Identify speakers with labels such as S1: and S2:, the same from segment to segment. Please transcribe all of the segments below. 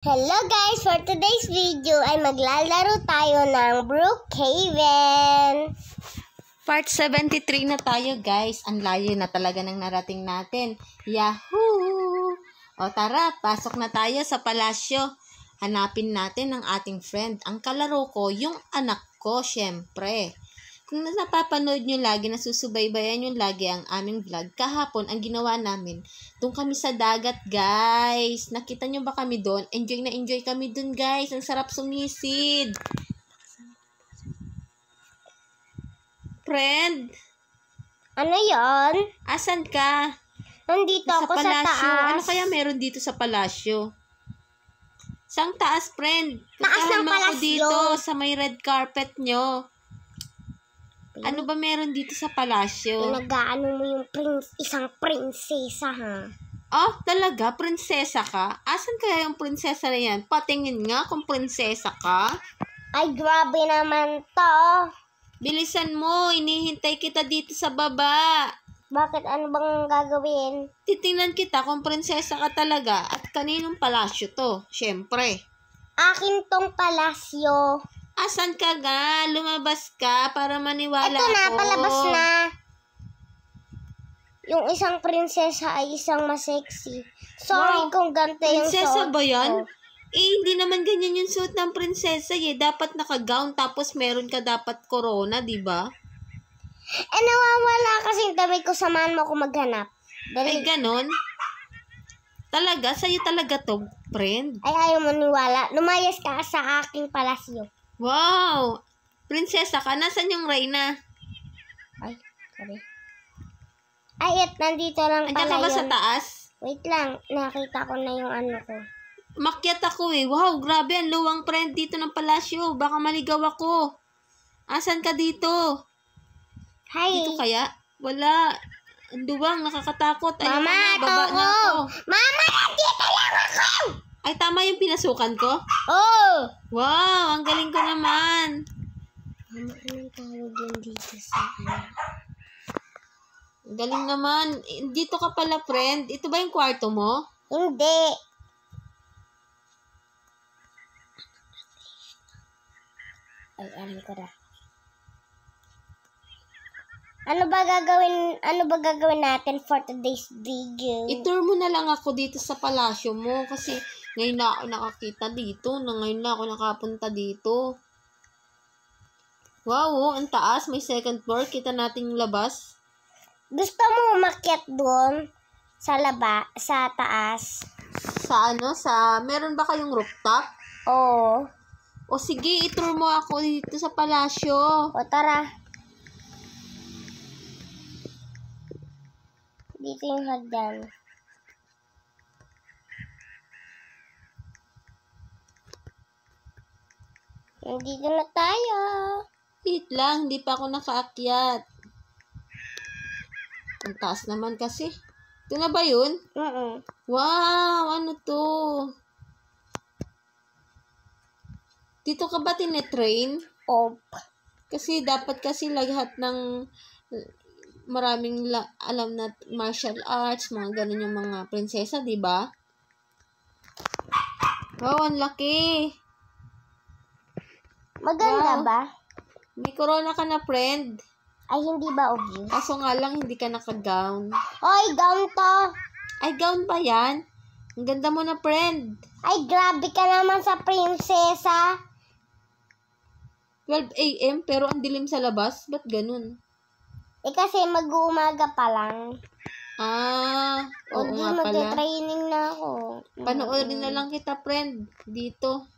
S1: Hello guys! For today's video ay maglalaro tayo ng Brookhaven.
S2: Part 73 na tayo guys. Ang layo na talaga ng narating natin. Yahoo! O tara, pasok na tayo sa palasyo. Hanapin natin ang ating friend. Ang kalaro ko, yung anak ko, syempre. Kung napapanood nyo lagi, nasusubaybayan nyo lagi ang aming vlog, kahapon ang ginawa namin, doon kami sa dagat, guys. Nakita nyo ba kami doon? Enjoy na enjoy kami doon, guys. Ang sarap sumisid. Friend?
S1: Ano yon?
S2: Asan ka?
S1: Nandito ako sa taas.
S2: Ano kaya meron dito sa palasyo? Sang taas, friend?
S1: Taas ng
S2: Puntahan mo ako
S1: palasyo.
S2: dito sa may red carpet nyo. Ano ba meron dito sa palasyo?
S1: Pinag-aano mo yung isang prinsesa, ha?
S2: Oh, talaga? Prinsesa ka? Asan kaya yung prinsesa na yan? Patingin nga kung prinsesa ka.
S1: Ay, grabe naman to.
S2: Bilisan mo, inihintay kita dito sa baba.
S1: Bakit? Ano bang gagawin?
S2: Titingnan kita kung prinsesa ka talaga at kaninong palasyo to, syempre.
S1: Akin tong palasyo.
S2: Asan ka ga? Lumabas ka para maniwala
S1: Ito na,
S2: ako.
S1: palabas na. Yung isang prinsesa ay isang mas-sexy. Sorry
S2: Wow.
S1: kung ganito yung
S2: Prinsesa
S1: suot
S2: ba yan?
S1: ko.
S2: Hindi naman ganyan yung suit ng prinsesa eh. Dapat naka-gown tapos meron ka dapat corona, di ba?
S1: Nawawala kasi yung damit ko. Samahan mo ako maghanap.
S2: Ay, ganon? Talaga? Sa'yo talaga to, friend?
S1: Ay, ayaw mo niwala. Lumayas ka sa aking palasyo.
S2: Wow! Prinsesa ka? Nasaan yung Reyna?
S1: Ay, sorry. Ay, at nandito lang
S2: Andiyan
S1: pala
S2: ka ba
S1: yun.
S2: sa taas?
S1: Wait lang, nakita ko na yung ano ko.
S2: Makyat ako eh. Wow, grabe. Ang luwang, friend, dito ng palasyo. Baka maligaw ako. Asan ka dito?
S1: Hi.
S2: Dito kaya? Wala. Ang luwang, nakakatakot. Ayoko
S1: Mama,
S2: na, baba
S1: ito
S2: na
S1: ko.
S2: ako.
S1: Mama, nandito lang ako!
S2: Ay, tama yung pinasukan ko?
S1: Oh!
S2: Wow, ang galing ko naman.
S1: Mama, anong tawag yun dito sa ano?
S2: Ang galing naman. Dito ka pala, friend. Ito ba yung kwarto mo?
S1: Hindi. Ay, alam ko na. Ano ba gagawin natin for today's video?
S2: I-tour mo na lang ako dito sa palasyo mo kasi ngayon na ako nakakita dito. Ngayon na ako nakapunta dito. Wow, oh, ang taas. May second floor. Kita natin yung labas.
S1: Gusto mo umakyat doon sa taas?
S2: Sa ano? Meron ba kayong rooftop?
S1: Oo.
S2: O sige, i-tour mo ako dito sa palasyo.
S1: O tara. Dito yung hagdan. Nandito na tayo.
S2: Wait lang, hindi pa ako nakaakyat. Ang taas naman kasi. Ito na ba yun? Wow, ano to? Dito ka ba tinetrain? Kasi dapat kasi lahat ng maraming alam na martial arts, mga ganun yung mga prinsesa, di ba? Wow, ang laki.
S1: Maganda
S2: Wow.
S1: ba?
S2: May corona ka na, friend.
S1: Ay, hindi ba obvious?
S2: Kaso nga lang, hindi ka naka-gown.
S1: Oy, gown to.
S2: Ay, gown ba yan? Ang ganda mo na, friend.
S1: Ay, grabe ka naman sa prinsesa.
S2: 12 a.m. pero ang dilim sa labas. Ba't ganun?
S1: Kasi mag-uumaga pa lang.
S2: Oo
S1: Hindi,
S2: nga pala.
S1: magta-training na ako.
S2: Panoorin na lang kita, friend. Dito.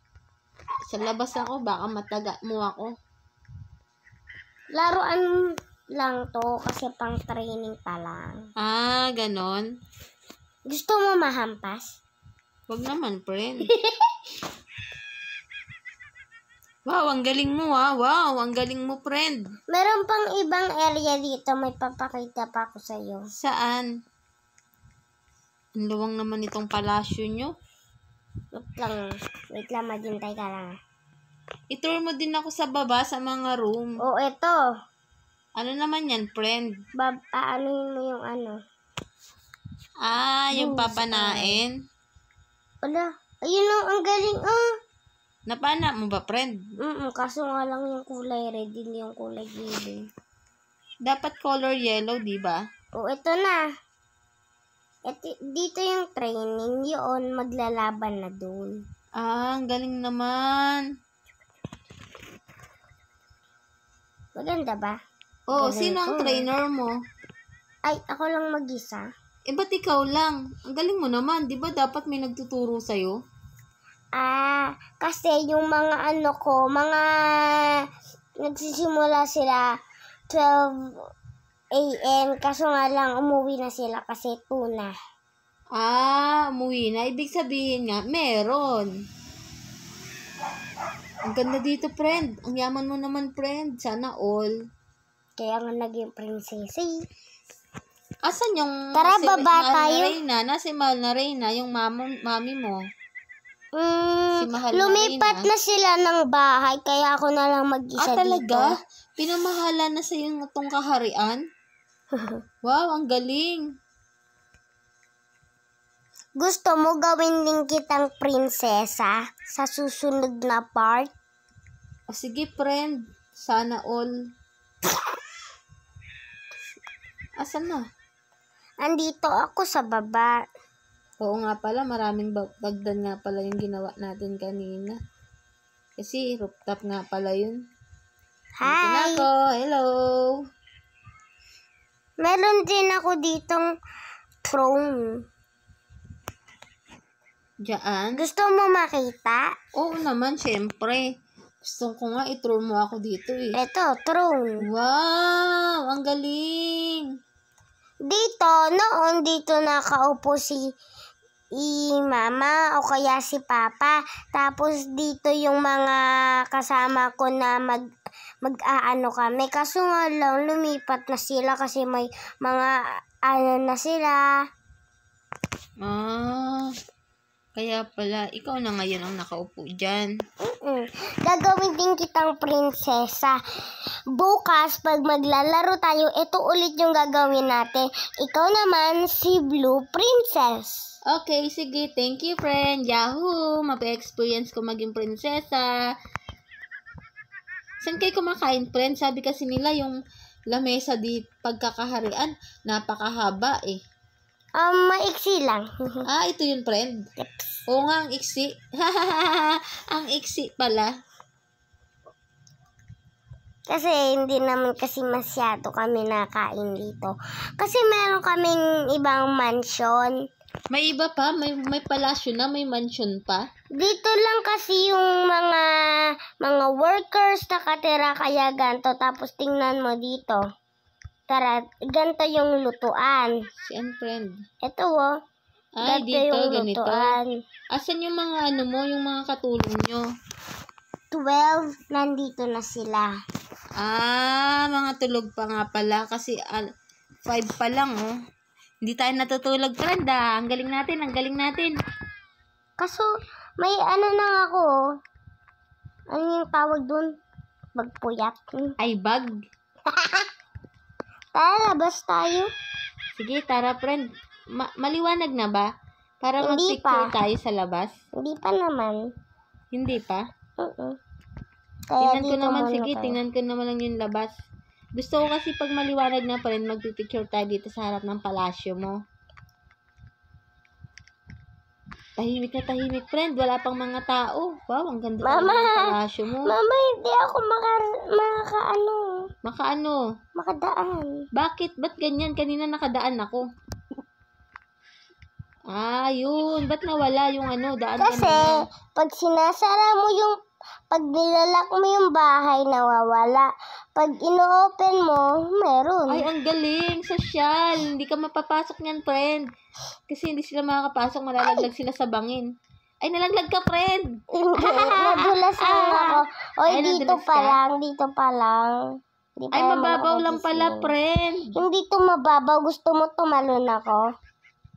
S2: Sa labas ako, baka mataga mo ako.
S1: Laruan lang to kasi pang training pa lang.
S2: Ganon.
S1: Gusto mo mahampas?
S2: Wag naman, friend. Wow, ang galing mo Wow, ang galing mo, friend.
S1: Meron pang ibang area dito. May papakita pa ako sa'yo.
S2: Saan? Ang luwang naman itong palasyo nyo.
S1: Wait lang, maghintay ka lang.
S2: I-tour mo din ako sa baba sa mga room.
S1: Oh, eto.
S2: Ano naman yan, friend?
S1: Aanuhin mo yung ano.
S2: Yung
S1: Booze,
S2: papanain.
S1: Wala. Ayun o, ang galing
S2: Napana mo ba, friend?
S1: Kaso nga lang yung kulay red, hindi yung kulay green.
S2: Dapat color yellow, di ba?
S1: Ito na. Dito yung training, yun, maglalaban na dun.
S2: Ang galing naman.
S1: Maganda ba?
S2: Oo,
S1: Galing
S2: sino ang
S1: ko.
S2: trainer mo?
S1: Ay, ako lang mag-isa.
S2: Ba't ikaw lang? Ang galing mo naman. Di ba dapat may nagtuturo sa'yo?
S1: Kasi yung mga nagsisimula sila 12 a.m. Kaso nga lang, umuwi na sila kasi tuna.
S2: Umuwi na. Ibig sabihin nga, meron. Ang ganda dito, friend. Ang yaman mo naman, friend. Sana all.
S1: Kaya nga naging prinsesa.
S2: Asan yung
S1: Tara,
S2: si
S1: baba
S2: Mahal
S1: tayo.
S2: Na Reyna? Nasa Mahal na Reyna, yung mami mo. Si Mahal
S1: Lumipat
S2: na Reyna.
S1: na sila ng bahay, kaya ako na lang mag-isa
S2: Talaga?
S1: dito.
S2: Pinamahala na sa yung itong kaharian? Wow, ang galing.
S1: Gusto mo gawin din kitang prinsesa sa susunod na part?
S2: Sige, friend. Sana all. Asan na?
S1: Andito ako sa baba.
S2: Oo nga pala, maraming bagdan nga pala yung ginawa natin kanina. Kasi rooftop nga pala yun. Dito na
S1: Hi!
S2: ako. Hello!
S1: Meron din ako ditong throne.
S2: Diyan?
S1: Gusto mo makita?
S2: Oo naman, syempre. Gusto ko nga i-throw mo ako dito eh.
S1: Ito, throne.
S2: Wow! Ang galing!
S1: Dito, noon dito nakaupo si mama o kaya si papa. Tapos dito yung mga kasama ko na mag-aano kami. Kaso nga lang, lumipat na sila kasi may mga na sila.
S2: Kaya pala, ikaw na ngayon ang nakaupo dyan.
S1: Gagawin din kitang prinsesa. Bukas, pag maglalaro tayo, ito ulit yung gagawin natin. Ikaw naman, si Blue Princess.
S2: Okay, sige. Thank you, friend. Yahoo! Mapa-experience ko maging prinsesa. Saan kayo kumakain, friend? Sabi kasi nila yung lamesa di pagkakaharian, napakahaba eh.
S1: Maiksi lang.
S2: Ito yun, friend. Oo nga, ang iksi. Ang iksi pala.
S1: Kasi hindi naman kasi masyado kami nakain dito. Kasi meron kaming ibang mansion.
S2: May iba pa? May palasyo na? May mansion pa?
S1: Dito lang kasi yung mga workers nakatira kaya ganto. Tapos tingnan mo dito. Tara, ganto yung lutuan.
S2: Siyan, friend?
S1: Ito ganto
S2: dito,
S1: yung
S2: ganito.
S1: lutuan.
S2: Asan yung mga yung mga katulong nyo?
S1: 12, nandito na sila.
S2: Mga tulog pa nga pala kasi 5 pa lang, oh. Hindi tayo natutulog, friend, Ang galing natin, ang galing natin.
S1: Kaso, may lang ako, Ano yung tawag dun? Bagpuyat.
S2: Ay, bag.
S1: Tara, labas tayo.
S2: Sige, tara, friend. Maliwanag na ba? Para
S1: Hindi
S2: mag-picture
S1: pa.
S2: tayo sa labas?
S1: Hindi pa naman.
S2: Hindi pa?
S1: Kaya
S2: Tingnan ko
S1: dito
S2: naman,
S1: muna
S2: sige,
S1: tayo.
S2: tingnan ko naman lang yung labas. Gusto ko kasi pag maliwanag na pa rin, mag-picture tayo dito sa harap ng palasyo mo. Tahimik na tahimik, friend. Wala pang mga tao. Wow, ang ganda
S1: Mama!
S2: ng palasyo mo.
S1: Mama, hindi ako makadaan.
S2: Bakit? Ba't ganyan? Kanina nakadaan ako. Yun. Ba't nawala yung daan
S1: Kasi,
S2: kanina?
S1: pag sinasara mo pag nilalak mo yung bahay, nawawala. Pag ino-open mo, meron.
S2: Ay, ang galing. Sosyal. Hindi ka mapapasok niyan, friend. Kasi hindi sila makakapasok. Malalaglag sila sa bangin. Ay, nalaglag ka, friend.
S1: Hindi, nadulas lang ako. Oy,
S2: Ay,
S1: dito
S2: nadulas
S1: pa
S2: ka?
S1: lang, dito pa lang. Di pa
S2: Ay,
S1: naman
S2: mababaw
S1: ako
S2: lang pala,
S1: gising.
S2: friend.
S1: Hindi to mababaw. Gusto mo tumalon ako?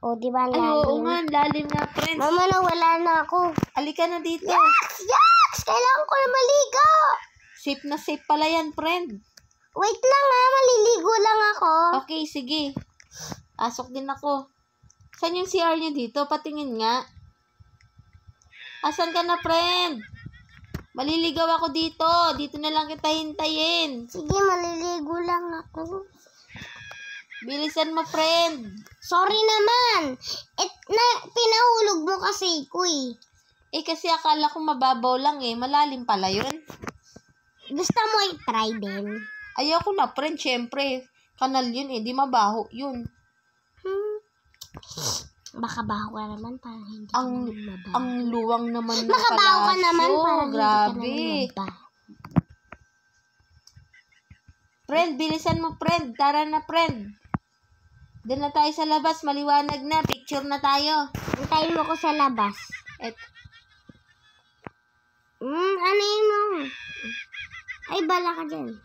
S1: O, di ba
S2: Ay, oo
S1: lalim?
S2: nga. Lalim nga, friend.
S1: Mama, nawala na ako.
S2: Halika na dito.
S1: Yaks! Kailangan ko na maligo.
S2: Safe na safe pala yan, friend.
S1: Wait lang maliligo lang ako.
S2: Okay, sige. Pasok din ako. Saan yung CR nyo dito? Patingin nga. Asan ka na, friend? Maliligaw ako dito. Dito na lang kita hintayin.
S1: Sige, maliligo lang ako.
S2: Bilisan mo, friend.
S1: Sorry naman. Pinahulog mo kasi ko eh.
S2: Kasi akala ko mababaw lang Malalim pala yun.
S1: Gusto mo i-try din?
S2: Ayoko na, friend. Siyempre, kanal yun Di mabaho yun.
S1: Baka baho ka naman para hindi ka
S2: Ang
S1: mabaho.
S2: Ang luwang naman ng
S1: Nakabaho ka naman para
S2: grabe.
S1: hindi ka naman mabaho.
S2: Friend, bilisan mo, friend. Tara na, friend. Doon na tayo sa labas. Maliwanag na. Picture na tayo.
S1: Hintayin mo ko sa labas. Ano yun mo? Ay, bala ka dyan.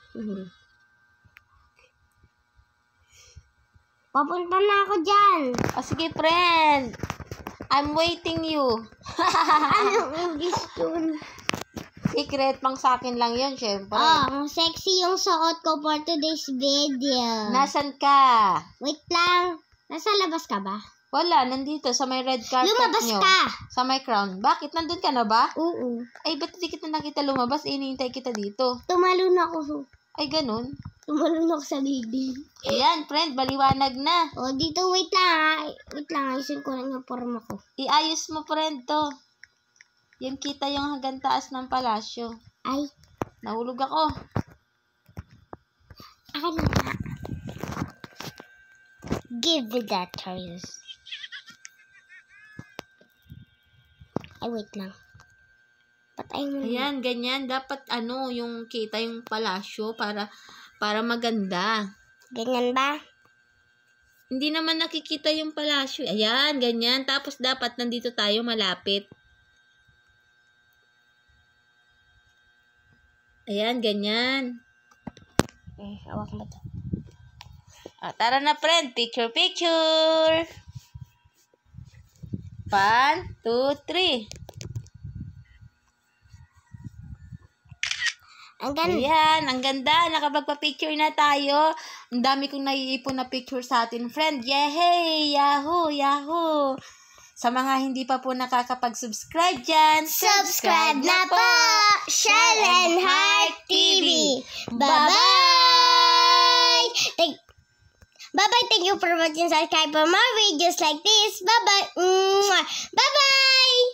S1: Papunta na ako dyan.
S2: Sige, friend. I'm waiting you.
S1: Anong English yun?
S2: Secret pang sa akin lang yun, syempre.
S1: Sexy yung suot ko for today's video.
S2: Nasan ka?
S1: Wait lang. Nasa labas ka ba?
S2: Wala, nandito sa may red carpet
S1: Lumabas
S2: nyo.
S1: ka.
S2: Sa may crown. Bakit? Nandun ka na ba?
S1: Oo.
S2: Ay, ba't hindi kita nakita lumabas? Hinihintay kita dito.
S1: Tumalon ako.
S2: Ay, ganun.
S1: Tumalon ako sa dibdib.
S2: Ayan, friend, baliwanag na.
S1: Dito, wait lang. Wait lang, ayusin ko lang yung forma ko.
S2: Iayos mo, friend, to. Yung kita yung hanggang taas ng palasyo.
S1: Ay.
S2: Nahulog ako.
S1: Akin na nga. Give me that, Tarius. Ay, wait lang. Patay mo.
S2: Ayan, ganyan. Dapat, yung kita yung palasyo para maganda.
S1: Ganyan ba?
S2: Hindi naman nakikita yung palasyo. Ayan, ganyan. Tapos, dapat nandito tayo malapit. Ayan, ganyan.
S1: Hawak mo to.
S2: Tara na, friend. Picture. 1, 2, 3.
S1: Ang ganda.
S2: Ayan, ang ganda. Nakapagpa-picture na tayo. Ang dami kong naiipon na picture sa atin, friend. Yehey! Yahoo! Sa mga hindi pa po nakakapag-subscribe dyan,
S1: Subscribe na po! Shell and Heart TV! Bye-bye! Bye-bye! Thank you for watching. Subscribe for more videos like this. Bye-bye! Bye-bye!